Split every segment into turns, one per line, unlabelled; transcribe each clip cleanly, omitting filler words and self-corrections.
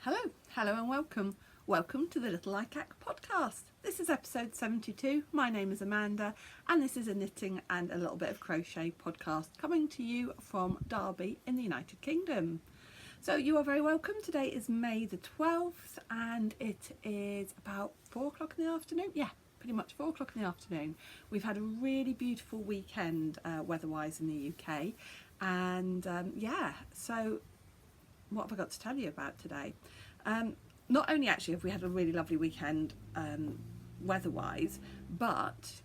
Hello and welcome. Welcome to the Little Likac podcast. This is episode 72. My name is Amanda and this is a knitting and a little bit of crochet podcast coming to you from Derby in the United Kingdom. So you are very welcome. Today is May the 12th and it is about 4 o'clock in the afternoon. Yeah, pretty much 4 o'clock in the afternoon. We've had a really beautiful weekend weather-wise in the UK and so what have I got to tell you about today? Not only actually have we had a really lovely weekend weather-wise, but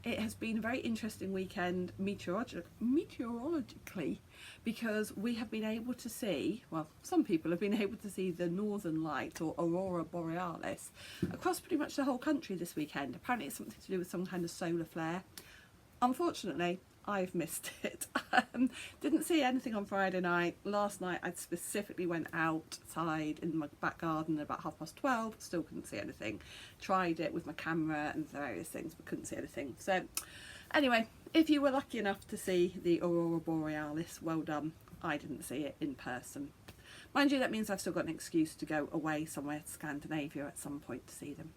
it has been a very interesting weekend meteorologically, because we have been able to see, well, some people have been able to see the northern light or aurora borealis across pretty much the whole country this weekend. Apparently it's something to do with some kind of solar flare. Unfortunately, I've missed it. Didn't see anything on Friday night. Last night I specifically went outside in my back garden at about 12:30, still couldn't see anything. Tried it with my camera and various things but couldn't see anything. So anyway, if you were lucky enough to see the aurora borealis, well done. I didn't see it in person. Mind you, that means I've still got an excuse to go away somewhere to Scandinavia at some point to see them.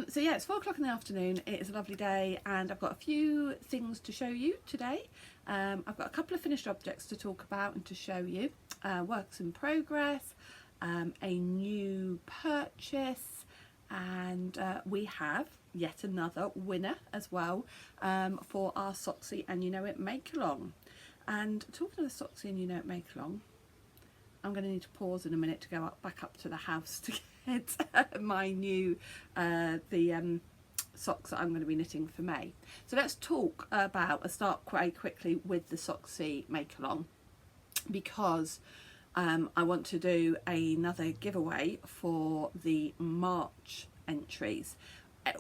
So yeah, it's 4 o'clock in the afternoon. It is a lovely day and I've got a few things to show you today. I've got a couple of finished objects to talk about and to show you. Works in progress, a new purchase, and we have yet another winner as well for our Socky and You Know It make along. And talking of the Socky and You Know It make along, I'm going to need to pause in a minute to go back up to the house to get my new socks that I'm going to be knitting for May. So let's talk about, start quite quickly with the Socky make along, because I want to do another giveaway for the March entries.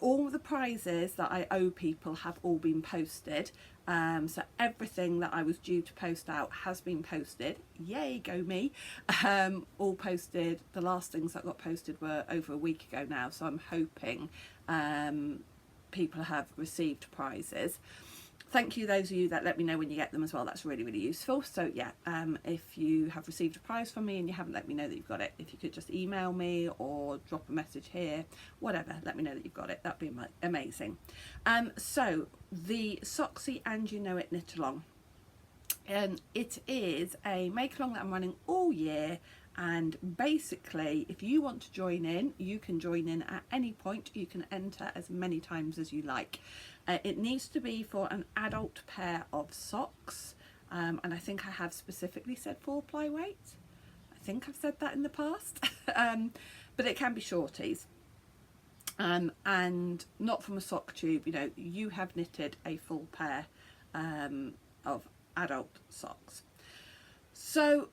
All the prizes that I owe people have all been posted. So everything that I was due to post out has been posted. Yay, go me. All posted. The last things that got posted were over a week ago now, so I'm hoping people have received prizes. Thank you those of you that let me know when you get them as well. That's really, really useful. So yeah, if you have received a prize from me and you haven't let me know that you've got it, if you could just email me or drop a message here, whatever, let me know that you've got it. That'd be amazing. So the Socky and You Know It knit along. It is a make along that I'm running all year. And basically, if you want to join in, you can join in at any point. You can enter as many times as you like. It needs to be for an adult pair of socks. And I think I have specifically said 4-ply weight. I think I've said that in the past. But it can be shorties. And not from a sock tube. You know, you have knitted a full pair of adult socks. So,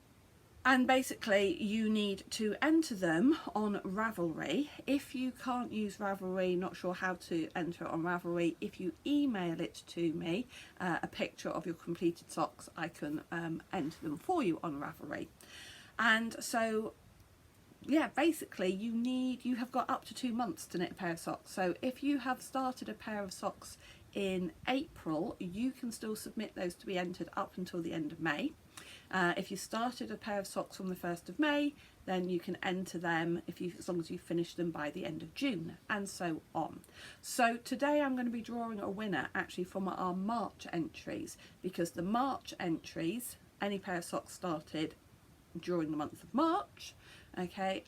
and basically you need to enter them on Ravelry. If you can't use Ravelry, not sure how to enter it on Ravelry, if you email it to me, a picture of your completed socks, I can enter them for you on Ravelry. And so yeah, basically you have got up to 2 months to knit a pair of socks. So if you have started a pair of socks in April, you can still submit those to be entered up until the end of May. If you started a pair of socks from the 1st of May, then you can enter them as long as you finish them by the end of June, and so on. So today I'm going to be drawing a winner actually from our March entries, because the March entries, any pair of socks started during the month of March, okay,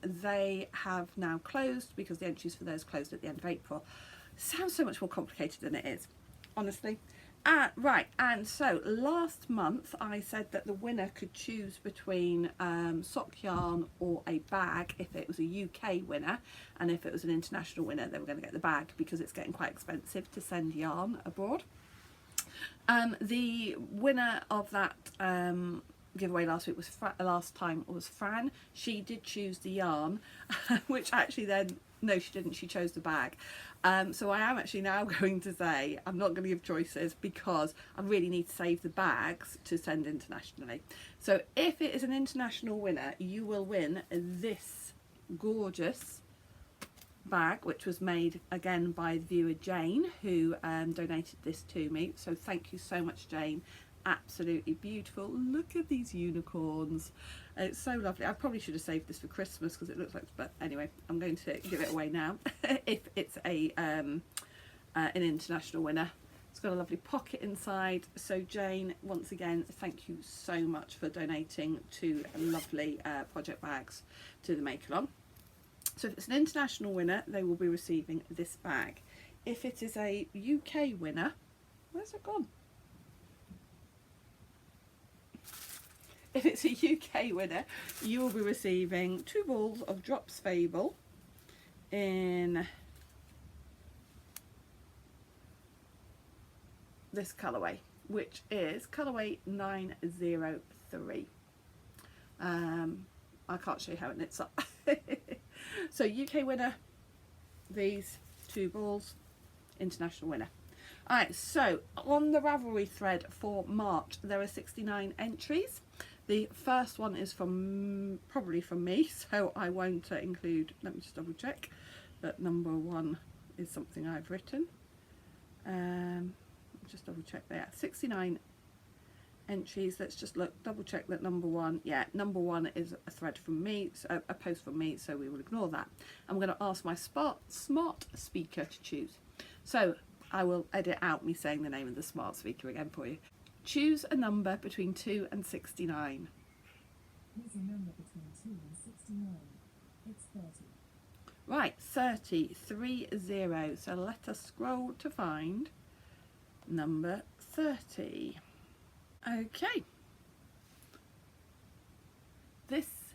they have now closed because the entries for those closed at the end of April. Sounds so much more complicated than it is, honestly. Right, and so last month I said that the winner could choose between sock yarn or a bag if it was a UK winner, and if it was an international winner they were going to get the bag because it's getting quite expensive to send yarn abroad. The winner of that giveaway last time was Fran. She did choose the yarn, which actually then, no she didn't, she chose the bag. So I am actually now going to say I'm not going to give choices because I really need to save the bags to send internationally. So if it is an international winner, you will win this gorgeous bag, which was made again by viewer Jane, who donated this to me. So thank you so much, Jane. Absolutely beautiful. Look at these unicorns. It's so lovely. I probably should have saved this for Christmas because it looks like, but anyway, I'm going to give it away now if it's an international winner. It's got a lovely pocket inside. So Jane, once again, thank you so much for donating 2 lovely project bags to the Make Along. So if it's an international winner, they will be receiving this bag. If it is a UK winner, where's it gone? If it's a UK winner, you will be receiving 2 balls of Drops Fabel in this colourway, which is colourway 903. I can't show you how it knits up. So UK winner, these 2 balls, international winner. Alright, so on the Ravelry thread for March, there are 69 entries. The first one is probably from me, so I won't include, let me just double check that number 1 is something I've written. Just double check there, 69 entries. Let's just look, double check that number 1, yeah, number 1 is a thread from me, so a post from me, so we will ignore that. I'm going to ask my smart speaker to choose. So I will edit out me saying the name of the smart speaker again for you. Choose a number between 2 and 69.
Here's a number between 2 and 69. It's 30.
Right, 30, 30. So let us scroll to find number 30. Okay. This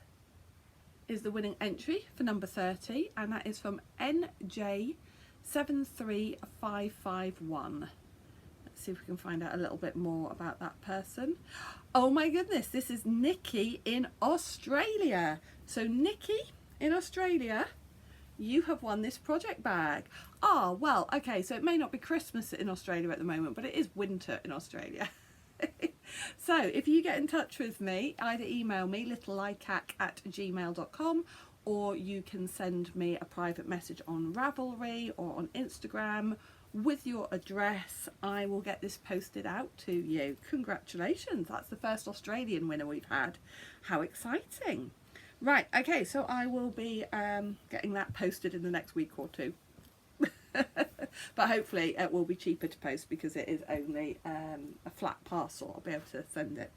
is the winning entry for number 30, and that is from NJ73551. See if we can find out a little bit more about that person. Oh my goodness, this is Nikki in Australia. So Nikki in Australia, you have won this project bag. Oh, well, okay, so it may not be Christmas in Australia at the moment, but it is winter in Australia. So if you get in touch with me, either email me littlelikac@gmail.com, or you can send me a private message on Ravelry or on Instagram with your address. I will get this posted out to you. Congratulations, that's the first Australian winner we've had. How exciting. Right, okay, so I will be getting that posted in the next week or 2. But hopefully it will be cheaper to post because it is only a flat parcel. I'll be able to send it.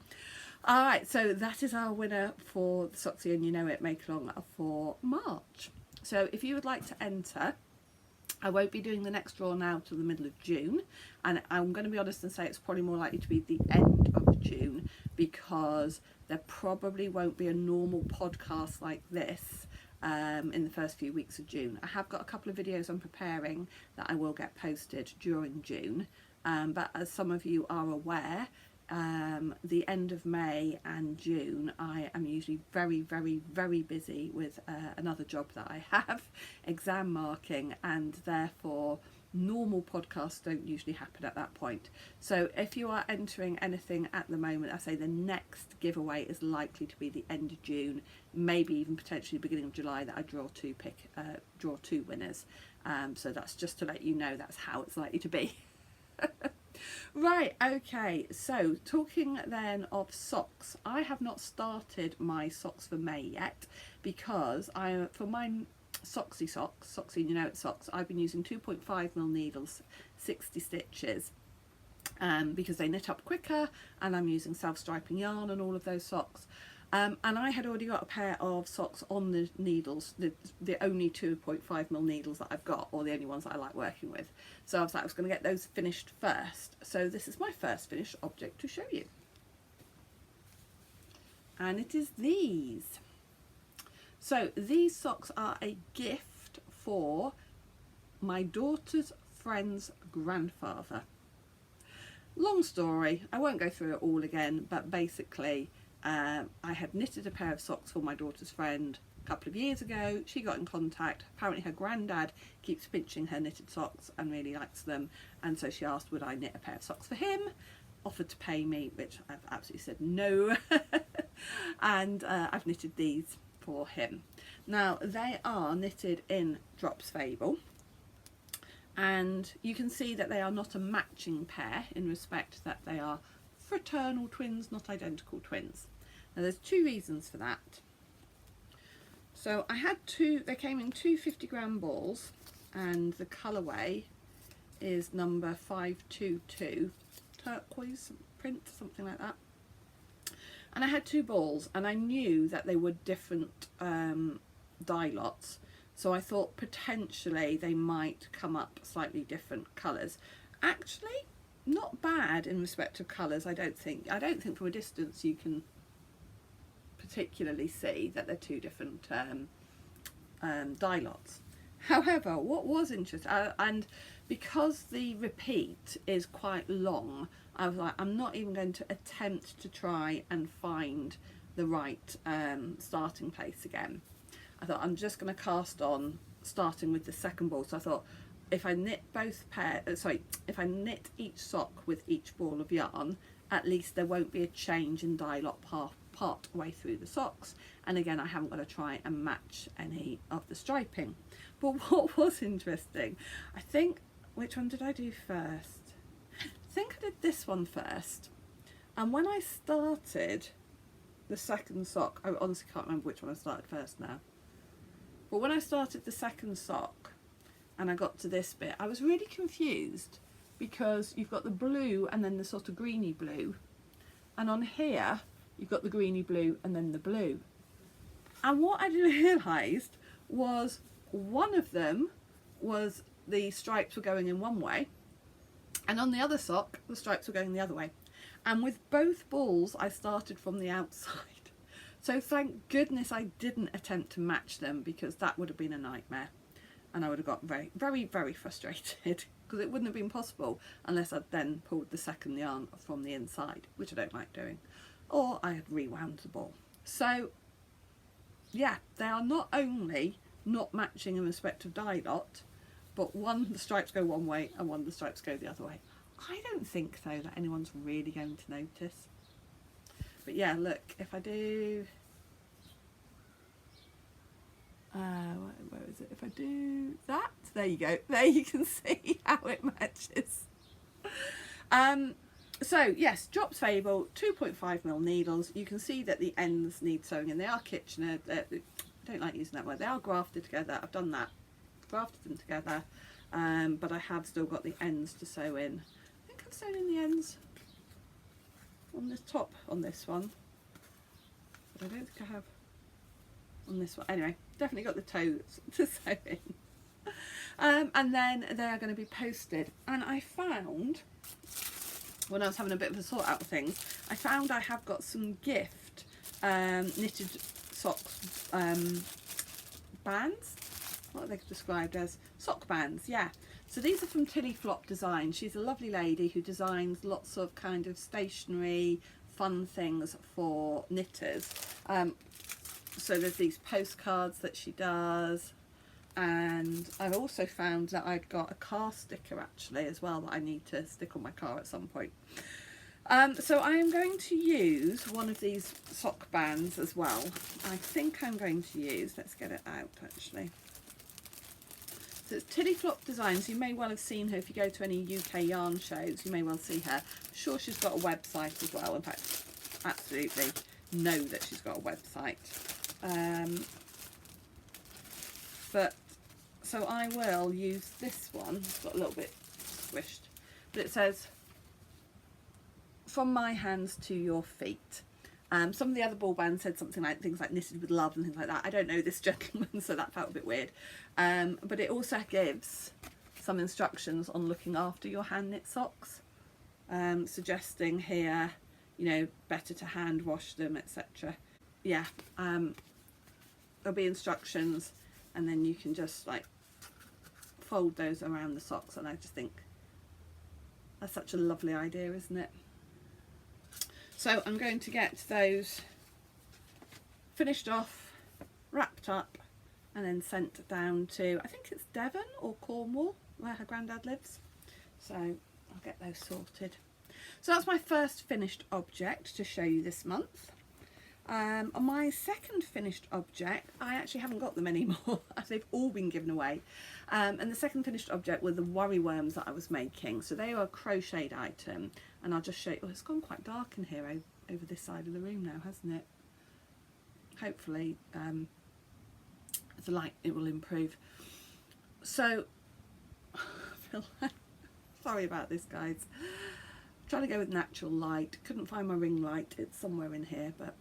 Alright, so that is our winner for the Socky and You Know It Make Along for March. So if you would like to enter, I won't be doing the next draw now till the middle of June, and I'm going to be honest and say it's probably more likely to be the end of June, because there probably won't be a normal podcast like this in the first few weeks of June. I have got a couple of videos I'm preparing that I will get posted during June, but as some of you are aware, the end of May and June I am usually very busy with another job that I have, exam marking, and therefore normal podcasts don't usually happen at that point. So if you are entering anything at the moment, I say the next giveaway is likely to be the end of June, maybe even potentially the beginning of July, that I draw 2 winners. So that's just to let you know that's how it's likely to be. Right, okay, so talking then of socks, I have not started my socks for May yet, because for my Socky and You Know It socks, I've been using 2.5mm needles, 60 stitches, because they knit up quicker, and I'm using self-striping yarn and all of those socks. And I had already got a pair of socks on the needles, the only 2.5mm needles that I've got, or the only ones that I like working with. So I was like, I was going to get those finished first. So this is my first finished object to show you. And it is these. So these socks are a gift for my daughter's friend's grandfather. Long story, I won't go through it all again, but basically I had knitted a pair of socks for my daughter's friend a couple of years ago. She got in contact. Apparently her granddad keeps pinching her knitted socks and really likes them, and so she asked would I knit a pair of socks for him, offered to pay me, which I've absolutely said no. And I've knitted these for him. Now they are knitted in Drops Fabel, and you can see that they are not a matching pair in respect that they are fraternal twins, not identical twins. Now there's two reasons for that. So I had two, they came in two 50-gram balls, and the colourway is number 522, turquoise print, something like that. And I had two balls, and I knew that they were different dye lots, so I thought potentially they might come up slightly different colours. Actually, not bad in respect of colours. I don't think from a distance you can particularly see that they're two different dye lots. However, what was interesting, and because the repeat is quite long, I was like, I'm not even going to attempt to try and find the right starting place again. I thought I'm just going to cast on starting with the second ball. So I thought if I knit if I knit each sock with each ball of yarn, at least there won't be a change in dye lot part way through the socks. And again, I haven't got to try and match any of the striping. But what was interesting, I think, which one did I do first? I think I did this one first. And when I started the second sock, I honestly can't remember which one I started first now. But when I started the second sock and I got to this bit, I was really confused because you've got the blue and then the sort of greeny blue. And on here, you've got the greeny blue and then the blue. And what I realised was one of them was the stripes were going in one way, and on the other sock the stripes were going the other way. And with both balls I started from the outside. So thank goodness I didn't attempt to match them, because that would have been a nightmare and I would have got very, very, very frustrated, because it wouldn't have been possible unless I'd then pulled the second yarn from the inside, which I don't like doing, or I had rewound the ball. So yeah, they are not only not matching in respect of dye lot, but one, the stripes go one way and one, the stripes go the other way. I don't think though that anyone's really going to notice. But yeah, look, if I do, where is it? If I do that, there you go. There you can see how it matches. So yes, Drops Fabel, 2.5mm needles. You can see that the ends need sewing in. They are Kitchener. I don't like using that word. They are grafted together. I've done that, grafted them together, but I have still got the ends to sew in. I think I've sewn in the ends on the top on this one, but I don't think I have on this one. Anyway, definitely got the toes to sew in. And then they are going to be posted. And I found, when I was having a bit of a sort out of things, I found I have got some gift knitted socks bands. What are they described as? Sock bands, yeah. So these are from TillyFlop Designs. She's a lovely lady who designs lots of kind of stationery, fun things for knitters. So there's these postcards that she does, and I've also found that I'd got a car sticker actually as well that I need to stick on my car at some point. So I am going to use one of these sock bands as well. I think I'm going to use, let's get it out actually. So it's TillyFlop Designs. You may well have seen her if you go to any UK yarn shows. You may well see her. I'm sure she's got a website as well. In fact, absolutely know that she's got a website. But so I will use this one. It's got a little bit squished, but it says, "From my hands to your feet." Some of the other ball bands said something like things like knitted with love and things like that. I don't know this gentleman, so that felt a bit weird. But it also gives some instructions on looking after your hand knit socks, suggesting here, you know, better to hand wash them, etc. Yeah, there'll be instructions, and then you can just like fold those around the socks, and I just think that's such a lovely idea, isn't it? So I'm going to get those finished off, wrapped up, and then sent down to, I think it's Devon or Cornwall, where her granddad lives. So I'll get those sorted. So that's my first finished object to show you this month. On my second finished object, I actually haven't got them anymore. They've all been given away. And the second finished object were the worry worms that I was making. So they are a crocheted item, and I'll just show you. Oh, it's gone quite dark in here over this side of the room now, hasn't it? hopefully the light, it will improve. So I feel like, sorry about this guys, I'm trying to go with natural light, couldn't find my ring light, it's somewhere in here but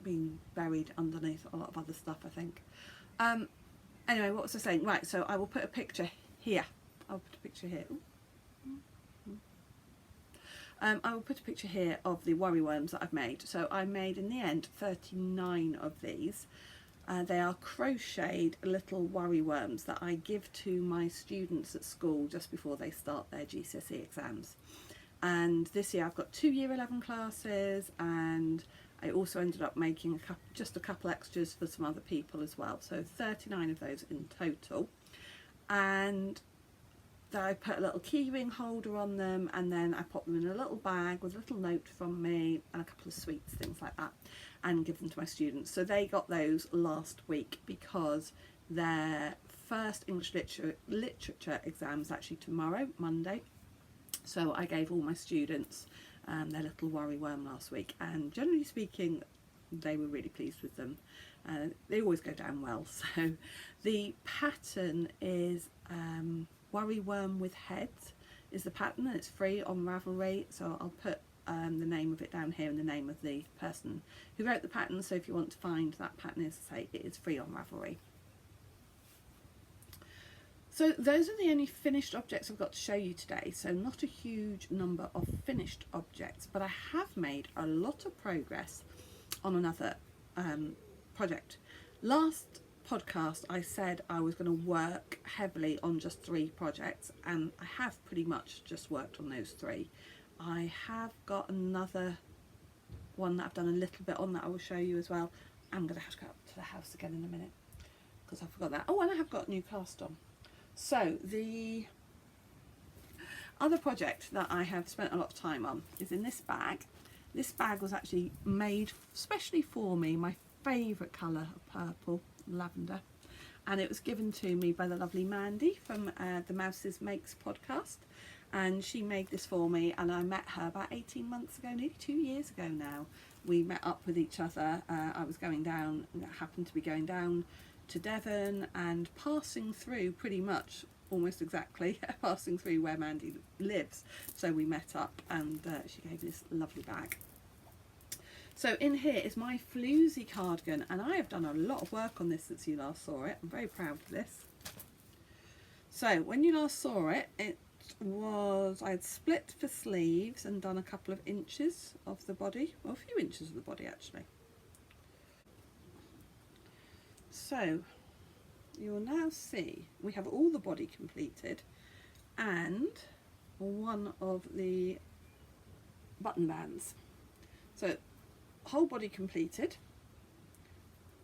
been buried underneath a lot of other stuff I think. Anyway, what was I saying? Right, so I will put a picture here. I'll put a picture here. I will put a picture here of the worry worms that I've made. So I made in the end 39 of these. They are crocheted little worry worms that I give to my students at school just before they start their GCSE exams. And this year I've got 2 Year 11 classes, and I also ended up making just a couple extras for some other people as well. So 39 of those in total. And I put a little keyring holder on them, and then I pop them in a little bag with a little note from me and a couple of sweets, things like that, and give them to my students. So they got those last week because their first English literature exam is actually tomorrow, Monday. So I gave all my students their little worry worm last week, and generally speaking they were really pleased with them. They always go down well. So the pattern is worry worm with heads is the pattern, and it's free on Ravelry, so I'll put the name of it down here and the name of the person who wrote the pattern. So if you want to find that pattern, as I say, it is free on Ravelry. So those are the only finished objects I've got to show you today, so not a huge number of finished objects, but I have made a lot of progress on another project. Last podcast I said I was going to work heavily on just 3 projects, and I have pretty much just worked on those 3. I have got another one that I've done a little bit on that I will show you as well. I'm going to have to go up to the house again in a minute because I forgot that. Oh, and I have got a new cast on. So the other project that I have spent a lot of time on is in this bag. This bag was actually made specially for me, my favourite colour of purple, lavender, and it was given to me by the lovely Mandy from the Mouses Makes podcast, and she made this for me, and I met her about 18 months ago, nearly 2 years ago now. We met up with each other. I was going down, happened to be going down to Devon and passing through pretty much almost exactly passing through where Mandy lives, so we met up, and she gave me this lovely bag. So in here is my Flozy cardigan, and I have done a lot of work on this since you last saw it. I'm very proud of this. So when you last saw it, it was, I had split for sleeves and done a couple of inches of the body, well, a few inches of the body actually. So you will now see we have all the body completed and one of the button bands. So whole body completed.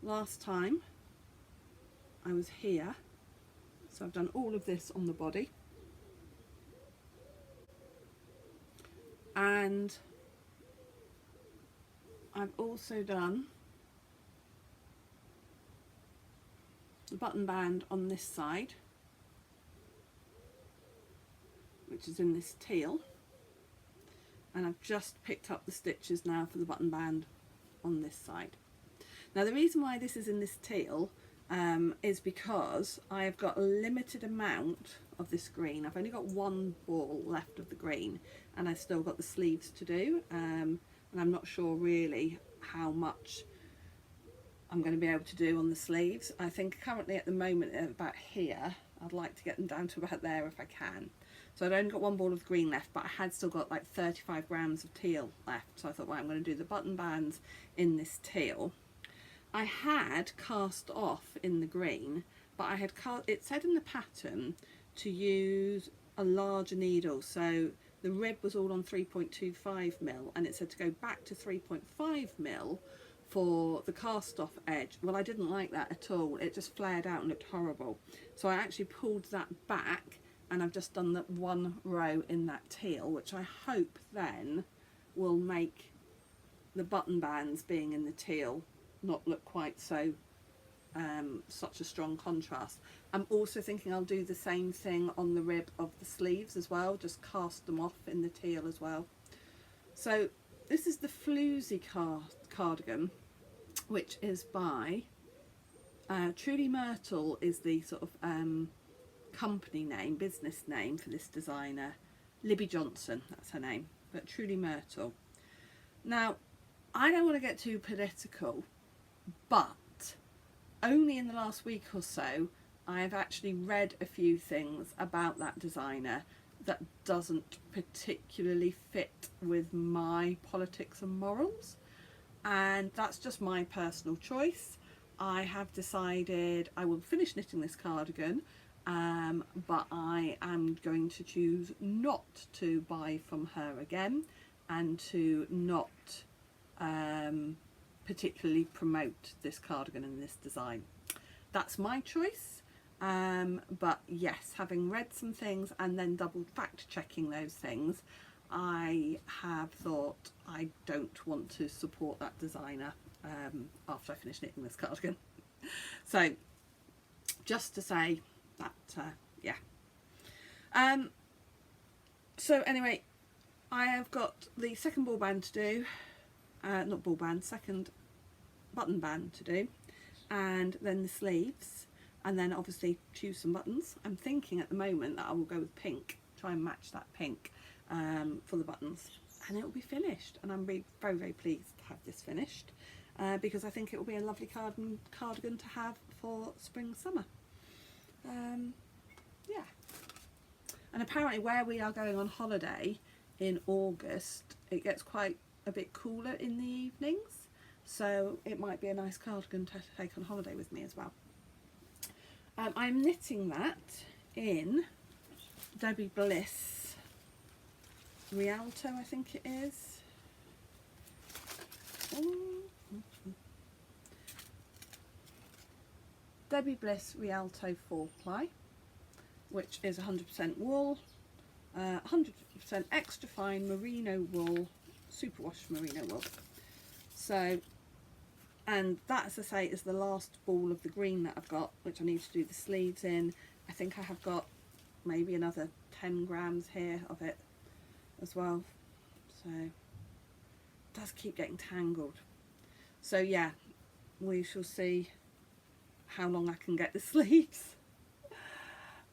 Last time I was here, so I've done all of this on the body, and I've also done the button band on this side, which is in this teal, and I've just picked up the stitches now for the button band on this side. Now the reason why this is in this teal is because I have got a limited amount of this green. I've only got 1 ball left of the green, and I've still got the sleeves to do, and I'm not sure really how much I'm going to be able to do on the sleeves. I think currently at the moment about here. I'd like to get them down to about there if I can. So I'd only got 1 ball of green left, but I had still got like 35 grams of teal left. So I thought, well, I'm going to do the button bands in this teal. I had cast off in the green, but I had it said in the pattern to use a larger needle. So the rib was all on 3.25mm, and it said to go back to 3.5mm for the cast off edge. Well, I didn't like that at all. It just flared out and looked horrible. So I actually pulled that back, and I've just done that 1 row in that teal, which I hope then will make the button bands being in the teal not look quite so such a strong contrast. I'm also thinking I'll do the same thing on the rib of the sleeves as well, just cast them off in the teal as well. So this is the Flozy cardigan, which is by Trudy Myrtle is the sort of company name, business name for this designer. Libby Johnson, that's her name, but Trudy Myrtle. Now, I don't want to get too political, but only in the last week or so I've actually read a few things about that designer that doesn't particularly fit with my politics and morals, and that's just my personal choice. I have decided I will finish knitting this cardigan, but I am going to choose not to buy from her again and to not particularly promote this cardigan and this design. That's my choice, but yes, having read some things and then double fact checking those things, I have thought I don't want to support that designer after I finish knitting this cardigan. So just to say that, yeah. So anyway, I have got the second ball band to do, not ball band, second button band to do, and then the sleeves, and then obviously choose some buttons. I'm thinking at the moment that I will go with pink, try and match that pink for the buttons, and it will be finished, and I'm very, very pleased to have this finished because I think it will be a lovely cardigan to have for spring summer. Yeah, and apparently where we are going on holiday in August, it gets quite a bit cooler in the evenings, so it might be a nice cardigan to take on holiday with me as well. I'm knitting that in Debbie Bliss Rialto, I think it is. Debbie Bliss Rialto 4-ply, which is 100% wool, 100% extra fine merino wool, superwash merino wool. So, and that, as I say, is the last ball of the green that I've got, which I need to do the sleeves in. I think I have got maybe another 10 grams here of it as well, so it does keep getting tangled. So yeah, we shall see how long I can get the sleeves,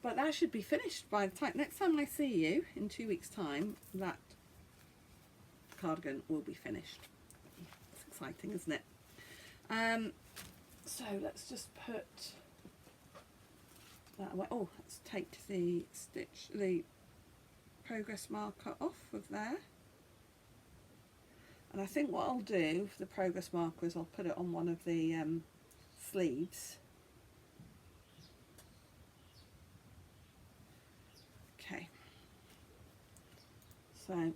but that should be finished by the time next time I see you in 2 weeks time. That cardigan will be finished. It's exciting, isn't it? So let's just put that away. Oh, let's take the progress marker off of there, and I think what I'll do for the progress marker is I'll put it on one of the sleeves. Okay, so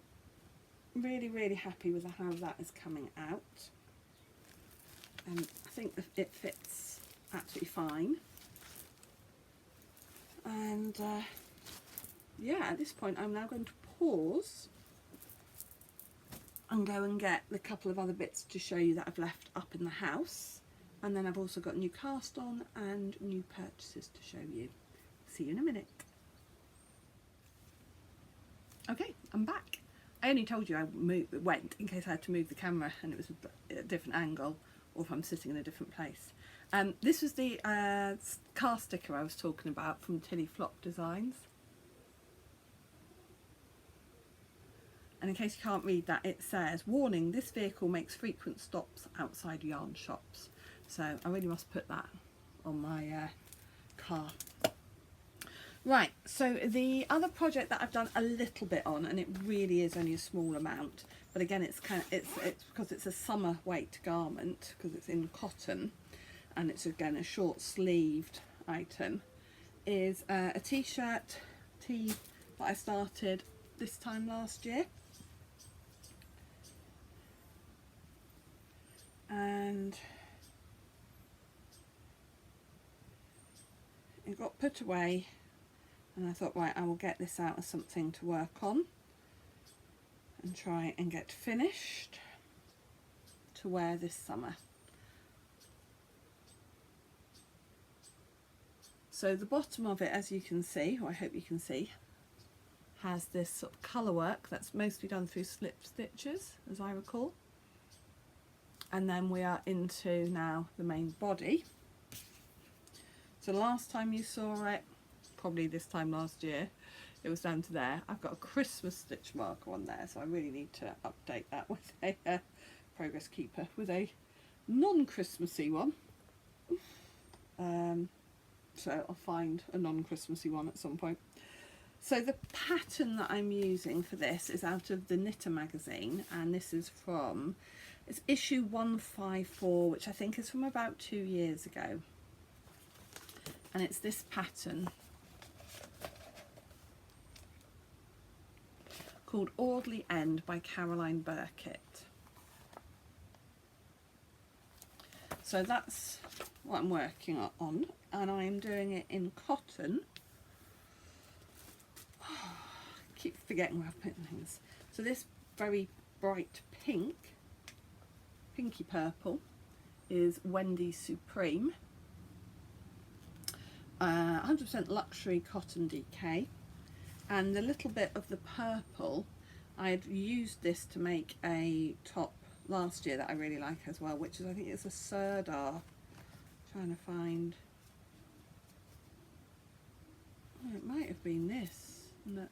really happy with how that is coming out, and I think that it fits absolutely fine. And yeah, at this point I'm now going to pause and go and get the couple of other bits to show you that I've left up in the house, and then I've also got new cast on and new purchases to show you. See you in a minute. Okay, I'm back. I only told you I went in case I had to move the camera and it was a different angle, or if I'm sitting in a different place. This was the car sticker I was talking about from TillyFlop Designs. And in case you can't read that, it says, warning, this vehicle makes frequent stops outside yarn shops. So I really must put that on my car. Right, so the other project that I've done a little bit on, and it really is only a small amount, but again it's because it's a summer weight garment, because it's in cotton, and it's again a short sleeved item, is a t-shirt tee that I started this time last year. And it got put away, and I thought, right, I will get this out as something to work on and try and get finished to wear this summer. So the bottom of it, as you can see, or I hope you can see, has this sort of colour work that's mostly done through slip stitches, as I recall. And then we are into now the main body. So last time you saw it, probably this time last year, it was down to there. I've got a Christmas stitch marker on there, so I really need to update that with a progress keeper with a non-Christmassy one. So I'll find a non-Christmassy one at some point. So the pattern that I'm using for this is out of the Knitter magazine, and this is from, it's issue 154, which I think is from about 2 years ago. And it's this pattern called Audley End by Caroline Birkett. So that's what I'm working on, and I'm doing it in cotton. I keep forgetting where I've put things. So this very bright pink, pinky purple, is Wendy's Supreme. 100% luxury cotton DK, and the little bit of the purple, I had used this to make a top last year that I really like as well, which is, I think it's a Sirdar. Trying to find, oh, it might have been this. No,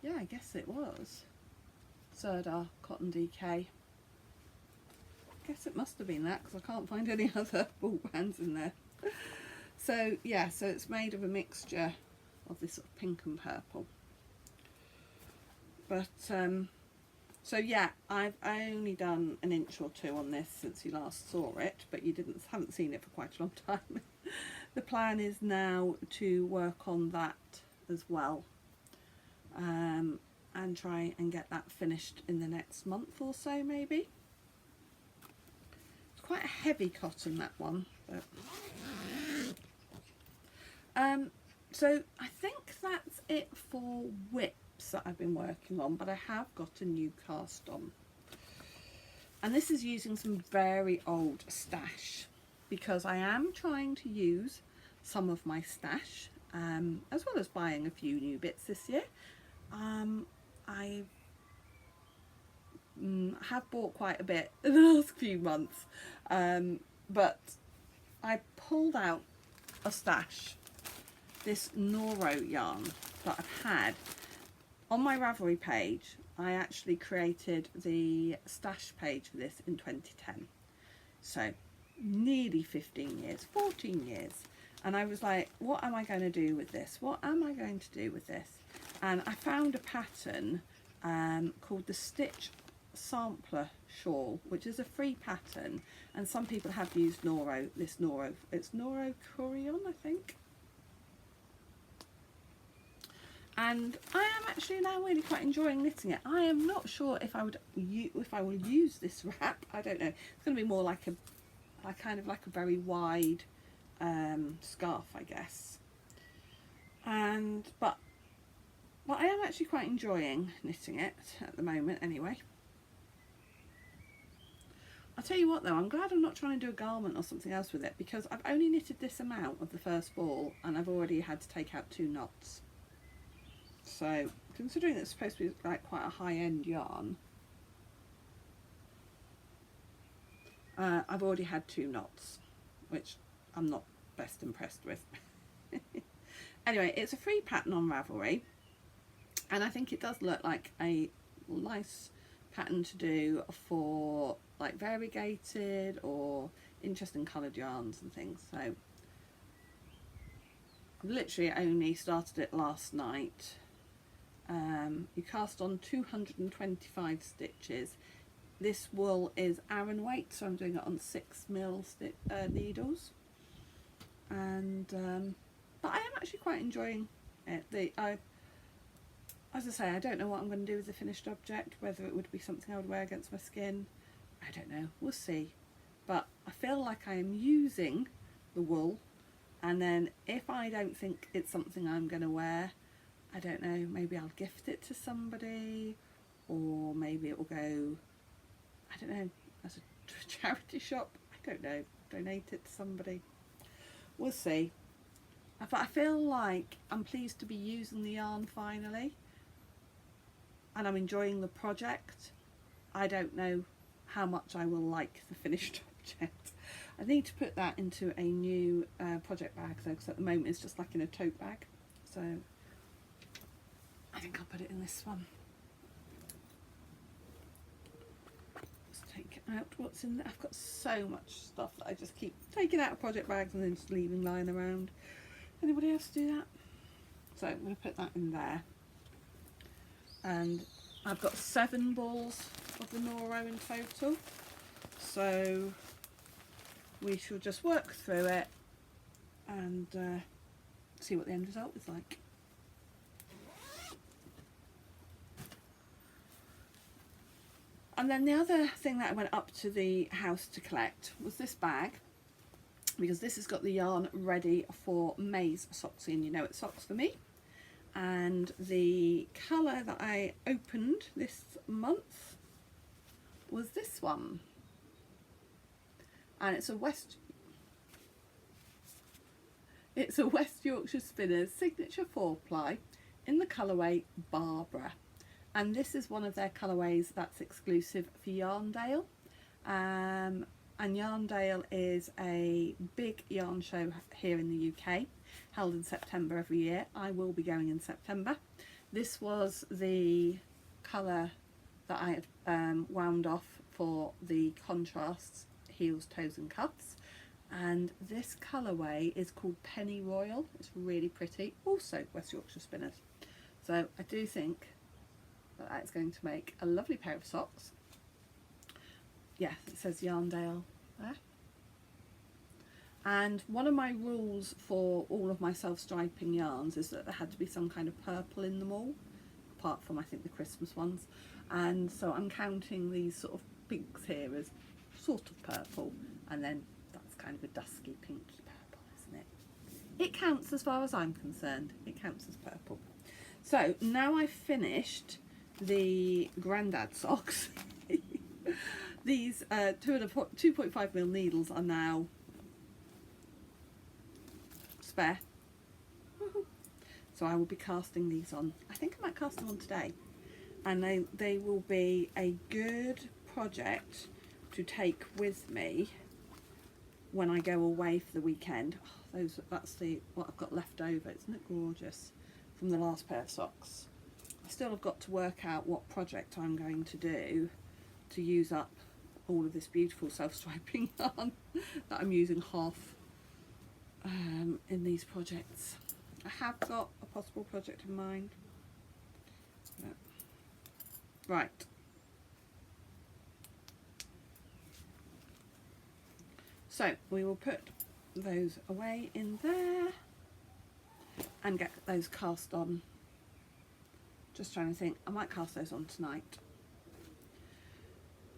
yeah, I guess it was Sirdar cotton DK. Guess it must have been that, because I can't find any other ball bands in there. So yeah, so it's made of a mixture of this sort of pink and purple. But so yeah, I've only done an inch or two on this since you last saw it, but you haven't seen it for quite a long time. The plan is now to work on that as well, and try and get that finished in the next month or so, maybe. It's quite a heavy cotton, that one, but so I think that's it for whips that I've been working on, but I have got a new cast on, and this is using some very old stash, because I am trying to use some of my stash, as well as buying a few new bits this year. I have bought quite a bit in the last few months, but I pulled out a stash, this Noro yarn that I've had. On my Ravelry page, I actually created the stash page for this in 2010. So nearly 15 years, 14 years. And I was like, what am I going to do with this? What am I going to do with this? And I found a pattern called the Stitch Sampler Shawl, which is a free pattern. And some people have used Noro, it's Noro Kureyon, I think. And I am actually now really quite enjoying knitting it. I am not sure if I will use this wrap. I don't know. It's going to be more like a kind of like a very wide scarf, I guess. But I am actually quite enjoying knitting it at the moment, anyway. I'll tell you what though, I'm glad I'm not trying to do a garment or something else with it, because I've only knitted this amount of the first ball and I've already had to take out 2 knots. So considering it's supposed to be like quite a high-end yarn, I've already had 2 knots, which I'm not best impressed with. Anyway, it's a free pattern on Ravelry, and I think it does look like a nice pattern to do for like variegated or interesting coloured yarns and things. So I've literally only started it last night. You cast on 225 stitches. This wool is Aran weight, so I'm doing it on 6mm needles, and but I am actually quite enjoying it. As I say, I don't know what I'm going to do with the finished object, whether it would be something I would wear against my skin. I don't know, we'll see. But I feel like I am using the wool, and then if I don't think it's something I'm going to wear, I don't know, maybe I'll gift it to somebody, or maybe it will go, I don't know, as a charity shop. I don't know, donate it to somebody. We'll see. But I feel like I'm pleased to be using the yarn finally, and I'm enjoying the project. I don't know how much I will like the finished object. I need to put that into a new project bag though, because at the moment it's just like in a tote bag. So I think I'll put it in this one. Let's take out what's in there. I've got so much stuff that I just keep taking out of project bags and then just leaving lying around. Anybody else do that? So I'm going to put that in there. And I've got 7 balls of the Noro in total. So we shall just work through it and see what the end result is like. And then the other thing that I went up to the house to collect was this bag, because this has got the yarn ready for May's socks in. You know it's socks for me. And the colour that I opened this month was this one. And it's a West Yorkshire Spinners signature 4-ply in the colourway Barbara. And this is one of their colourways that's exclusive for Yarndale. And Yarndale is a big yarn show here in the UK, held in September every year. I will be going in September. This was the colour that I had wound off for the contrasts, heels, toes and cuffs. And this colourway is called Penny Royal. It's really pretty, also West Yorkshire Spinners. So I do think that that's going to make a lovely pair of socks. Yes, it says Yarndale there. And one of my rules for all of my self-striping yarns is that there had to be some kind of purple in them all, apart from I think the Christmas ones. And so I'm counting these sort of pinks here as sort of purple, and then that's kind of a dusky pinky purple, isn't it? It counts as far as I'm concerned. It counts as purple. So now I've finished the Granddad socks. These 2.5mm needles are now spare. So I will be casting these on. I think I might cast them on today. And they will be a good project to take with me when I go away for the weekend. Oh, that's what I've got left over. Isn't it gorgeous? From the last pair of socks. I still have got to work out what project I'm going to do to use up all of this beautiful self-striping yarn that I'm using half in these projects. I have got a possible project in mind. Yeah. Right. So we will put those away in there and get those cast on. Just trying to think, I might cast those on tonight.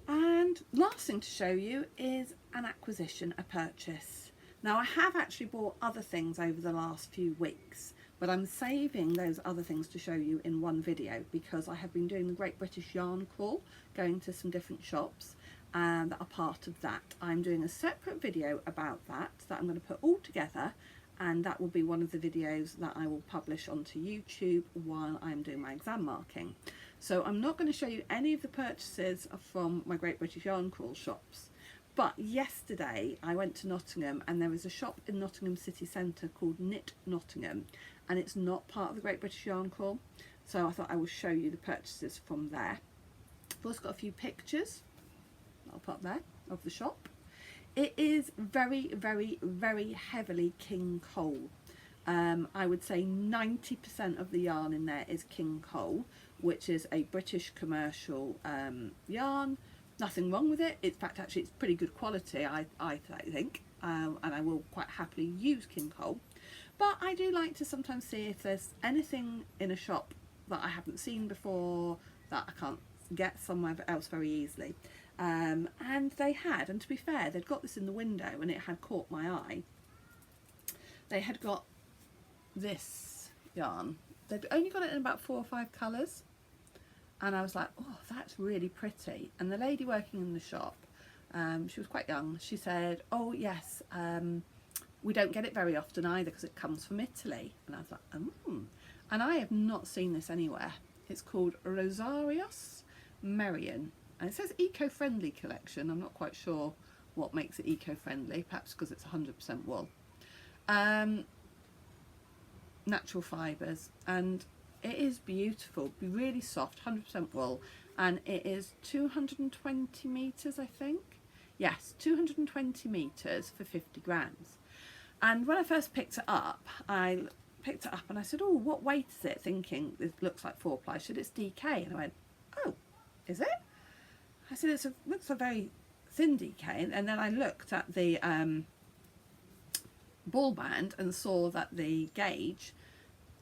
And last thing to show you is an acquisition, a purchase. Now I have actually bought other things over the last few weeks, but I'm saving those other things to show you in one video because I have been doing the Great British Yarn Crawl, going to some different shops that are part of that. I'm doing a separate video about that I'm going to put all together, and that will be one of the videos that I will publish onto YouTube while I'm doing my exam marking. So I'm not going to show you any of the purchases from my Great British Yarn Crawl shops. But yesterday I went to Nottingham, and there is a shop in Nottingham city centre called Knit Nottingham, and it's not part of the Great British Yarn Crawl, so I thought I will show you the purchases from there. I've also got a few pictures I'll put there of the shop. It is very, very, very heavily King Cole. I would say 90% of the yarn in there is King Cole, which is a British commercial yarn. Nothing wrong with it. In fact, actually, it's pretty good quality, I think, and I will quite happily use King Cole. But I do like to sometimes see if there's anything in a shop that I haven't seen before that I can't get somewhere else very easily. And they had, and to be fair, they'd got this in the window and it had caught my eye. They had got this yarn. They'd only got it in about 4 or 5 colours. And I was like, oh, that's really pretty. And the lady working in the shop, she was quite young, she said, oh yes, we don't get it very often either because it comes from Italy. And I was like, and I have not seen this anywhere. It's called Rosario Maran, and it says eco-friendly collection. I'm not quite sure what makes it eco-friendly, perhaps because it's 100% wool. Natural fibres, and it is beautiful, really soft, 100% wool, and it is 220 metres, I think. Yes, 220 metres for 50 grams. And when I first picked it up, and I said, oh, what weight is it? Thinking this looks like 4-ply, should it's DK? And I went, oh, is it? I said, it looks a very thin DK. And then I looked at the ball band and saw that the gauge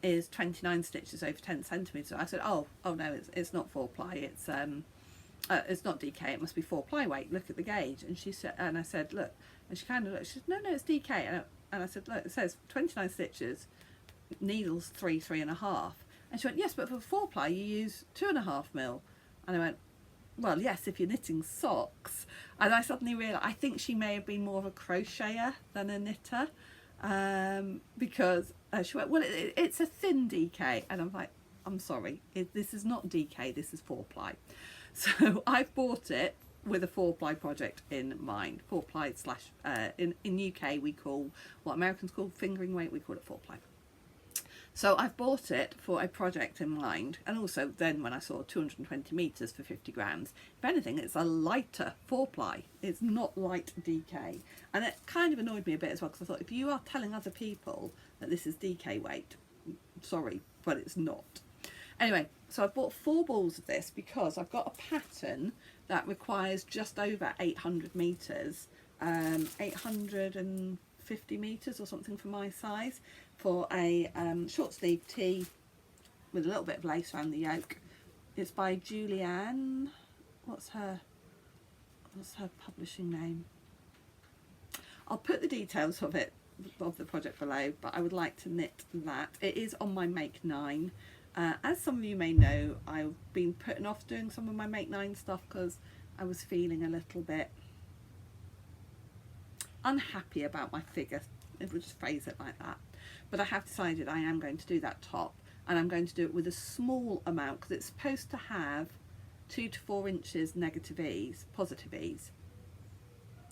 is 29 stitches over 10 centimetres. I said, oh no, it's not 4-ply, it's not DK, it must be 4-ply weight, look at the gauge. And she said, and I said, look, and she kind of looked, she said, no, it's DK. And I said, look, it says 29 stitches, needles 3.5. And she went, yes, but for 4-ply you use 2.5 mil. And I went, well, yes, if you're knitting socks. And I suddenly realised, I think she may have been more of a crocheter than a knitter, because she went, well, it's a thin DK. And I'm like, I'm sorry, this is not DK, this is 4-ply. So I've bought it with a 4-ply project in mind. 4-ply slash, in UK we call, what Americans call fingering weight, we call it 4-ply. So I've bought it for a project in mind, and also then when I saw 220 metres for 50 grams, if anything, it's a lighter 4-ply. It's not light DK. And it kind of annoyed me a bit as well, because I thought, if you are telling other people that this is DK weight, sorry, but it's not. Anyway, so I've bought 4 balls of this because I've got a pattern that requires just over 800 metres, 850 metres or something for my size, for a short sleeve tee with a little bit of lace around the yoke. It's by Julianne. What's her publishing name? I'll put the details of it, of the project below, but I would like to knit that. It is on my Make 9. As some of you may know, I've been putting off doing some of my Make 9 stuff because I was feeling a little bit unhappy about my figure. If we just phrase it like that. But I have decided I am going to do that top, and I'm going to do it with a small amount because it's supposed to have 2 to 4 inches negative ease, positive ease.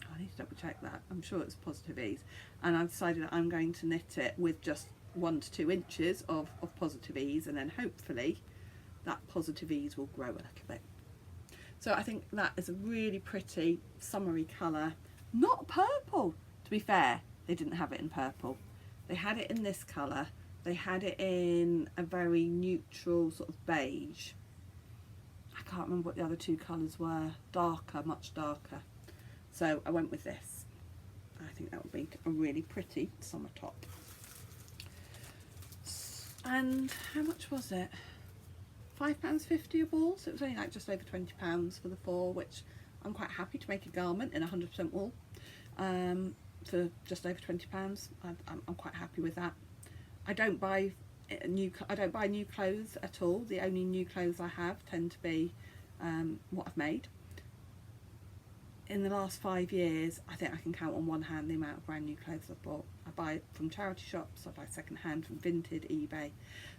Oh, I need to double check that. I'm sure it's positive ease. And I've decided I'm going to knit it with just 1 to 2 inches of positive ease, and then hopefully that positive ease will grow a little bit. So I think that is a really pretty summery colour. Not purple, to be fair. They didn't have it in purple. They had it in this colour. They had it in a very neutral sort of beige. I can't remember what the other 2 colours were. Darker, much darker. So I went with this. I think that would be a really pretty summer top. And how much was it? £5.50 a ball. So it was only like just over £20 for the 4, which I'm quite happy to make a garment in 100% wool. For just over £20, I'm quite happy with that. I don't buy new clothes at all. The only new clothes I have tend to be what I've made. In the last 5 years, I think I can count on one hand the amount of brand new clothes I've bought. I buy from charity shops, I buy second hand from Vinted, eBay.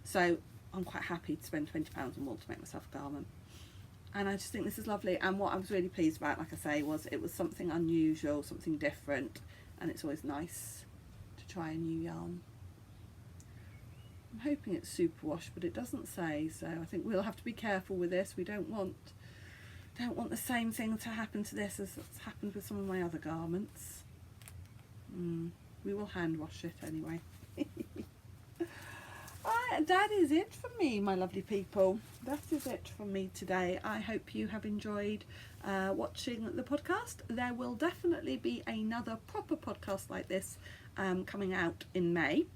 So I'm quite happy to spend £20 on wool to make myself a garment. And I just think this is lovely. And what I was really pleased about, like I say, was it was something unusual, something different. And it's always nice to try a new yarn. I'm hoping it's superwash, but it doesn't say, so I think we'll have to be careful with this. We don't want the same thing to happen to this as it's happened with some of my other garments. We will hand wash it anyway. That is it from me, my lovely people. That is it from me today. I hope you have enjoyed watching the podcast. There will definitely be another proper podcast like this coming out in May.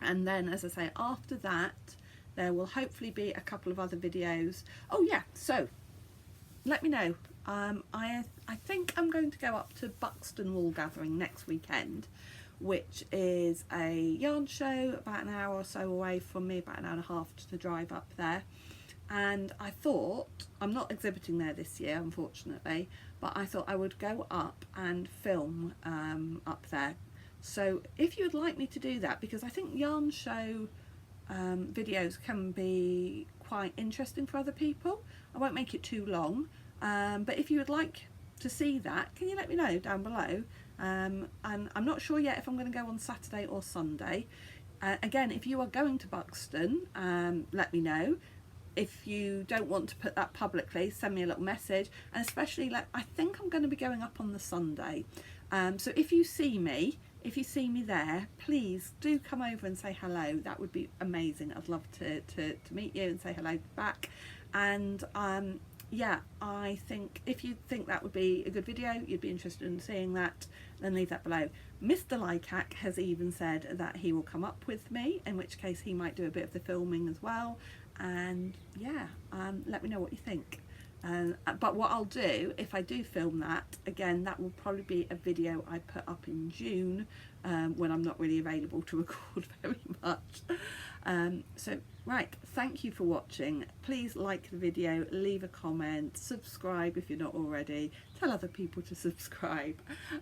And then, as I say, after that, there will hopefully be a couple of other videos. Oh yeah, so let me know. I think I'm going to go up to Buxton Wool Gathering next weekend, which is a yarn show about an hour or so away from me, about an hour and a half to drive up there. And I thought, I'm not exhibiting there this year unfortunately, but I thought I would go up and film up there. So if you would like me to do that, because I think yarn show videos can be quite interesting for other people. I won't make it too long, But if you would like to see that, can you let me know down below? And I'm not sure yet if I'm going to go on Saturday or Sunday. Again, if you are going to Buxton, let me know. If you don't want to put that publicly, send me a little message. And especially, like, I think I'm going to be going up on the Sunday. So if you see me there, please do come over and say hello. That would be amazing. I'd love to meet you and say hello back. And yeah, I think if you think that would be a good video, you'd be interested in seeing that, then leave that below. Mr. Likac has even said that he will come up with me, in which case he might do a bit of the filming as well. And yeah, let me know what you think. But what I'll do, if I do film that, again, that will probably be a video I put up in June, when I'm not really available to record very much. So right, thank you for watching. Please like the video, leave a comment, subscribe if you're not already, tell other people to subscribe,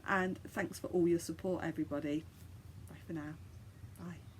and thanks for all your support, everybody. Bye for now. Bye.